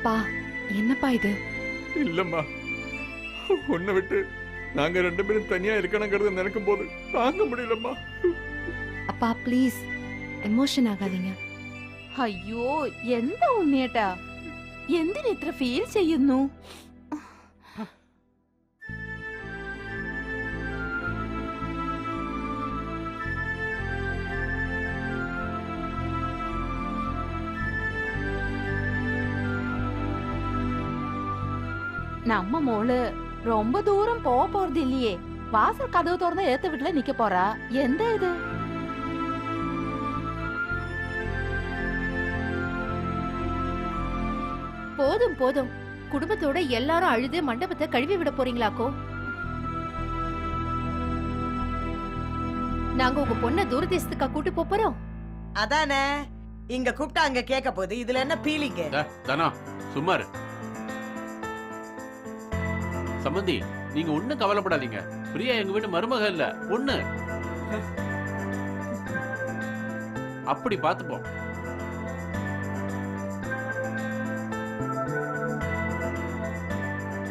அப்பா என்னப்பா இது? இல்லம்மா, உன்னை விட்டு நாங்க 2 பேரும் தனியா இருக்கணுங்கிறத நினைக்கும் போது தாங்க முடியலம்மா. அப்பா ப்ளீஸ் எமோஷன் ஆகாதீங்க. അയ്യോ എന്താ ഉണ്ണിയേട്ടാ, എന്തിന് ഇത്ര ഫീൽ ചെയ്യുന്നു? நம்ம മോള് ரொம்ப தூரம் போக போறது இல்லையே. வாசல் கதவு திறந்து ஏத்த வீட்டுல நிக்க போறா. எந்த இது? போதும் போதும், குடும்பத்தோட எல்லாரும் அழுது மண்டபத்தை கழுவி விட போறீங்களாக்கோ? நாங்க உங்க பொண்ண தூரதேசத்துக்கா கூட்டு போறோம். அதானே இங்க கூப்பிட்டா அங்க கேட்க போகுது. இதுல என்ன பீலிங்க? தானா சும்மாரு. சம்பந்தி, நீங்க ஒண்ணும் கவலைப்படாதீங்க. பிரியா எங்க வீட்டு மருமக இல்ல, பொண்ணு. அப்படி பாத்துப்போம்.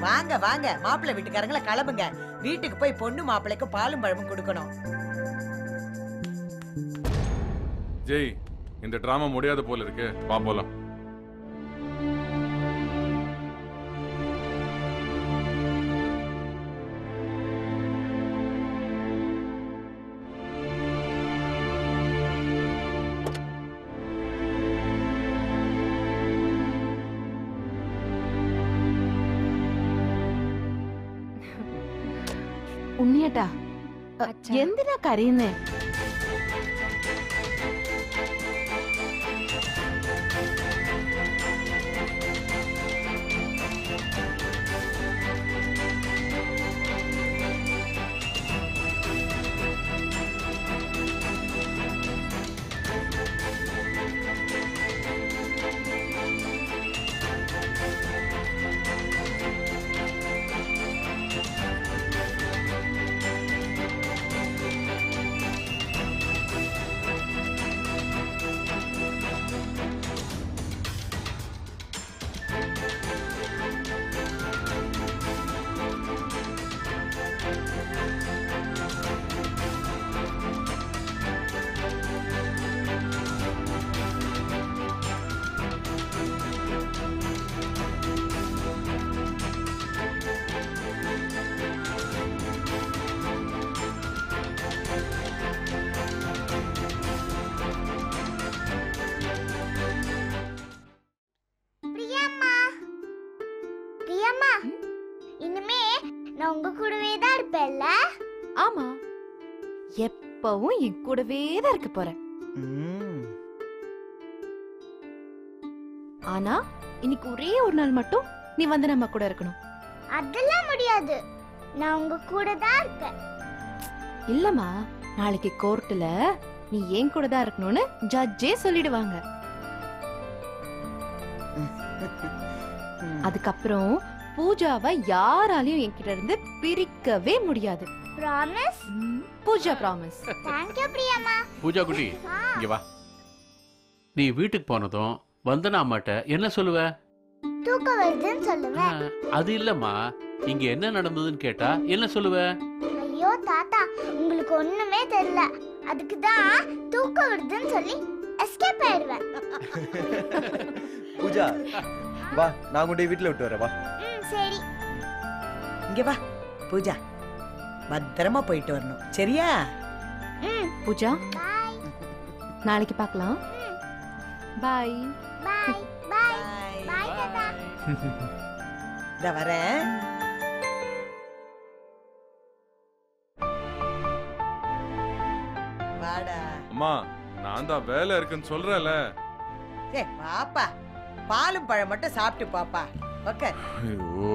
வாங்க வாங்க, மாப்பிள்ளை வீட்டுக்காரங்களை கிளம்புங்க. வீட்டுக்கு போய் பொண்ணு மாப்பிள்ளைக்கு பாலும் பழமும் கொடுக்கணும். ஜெய், இந்த டிராமா முடியாத போல இருக்கு, வா போலாம். ഉണ്ണിയേട്ടാ, എന്തിനാ കരയുന്നേ? இனிமே நான் உங்க கூடவே தான் இருப்பேன்ல? ஆமா, எப்பவும் என் கூடவே தான் இருக்க போறேன். ஆனா இன்னைக்கு ஒரே ஒரு நாள் மட்டும் நீ வந்து நம்ம கூட இருக்கணும். அதெல்லாம் முடியாது, நான் உங்க கூட தான் இருப்பேன். இல்லம்மா, நாளைக்கு கோர்ட்டுல நீ என் கூட தான் இருக்கணும்னு ஜட்ஜே சொல்லிடுவாங்க. அதுக்கப்புறம் பூஜாவை யாராலையும் என்கிட்ட இருந்து பிரிக்கவே முடியாது. Promise? Pooja promise. Thank you பிரியம்மா. பூஜா குட்டி, இங்க வா. நீ வீட்டுக்கு போனதும் வந்தனா அம்மாட்ட என்ன சொல்லுவ? தூக்கம் வருதுன்னு சொல்லுவேன். அது இல்லம்மா, இங்க என்ன நடந்ததுன்னு கேட்டா என்ன சொல்லுவ? ஐயோ தாத்தா, உங்களுக்கு ஒண்ணுமே தெரியல, அதுக்கு தான் தூக்கம் வருதுன்னு சொல்லி எஸ்கேப் ஆயிடுவேன். பூஜா வா, நான் உன்னை வீட்டுல விட்டு வரேன், வா. சரி. இங்க வா பூஜா, பத்திரமா போயிட்டு வரணும், சரியா? பூஜா, பாய். நாளைக்கு பார்க்கலாம். பாய் பாய் பாய் பாய் தாத்தா. இத வரேன். வாடா. அம்மா, நான் தான் வேலை இருக்குன்னு சொல்றேன்ல. ஏய் பாப்பா, பாலும் பழம் மட்டும் சாப்பிட்டு பாப்பா. ஓகே. ஐயோ,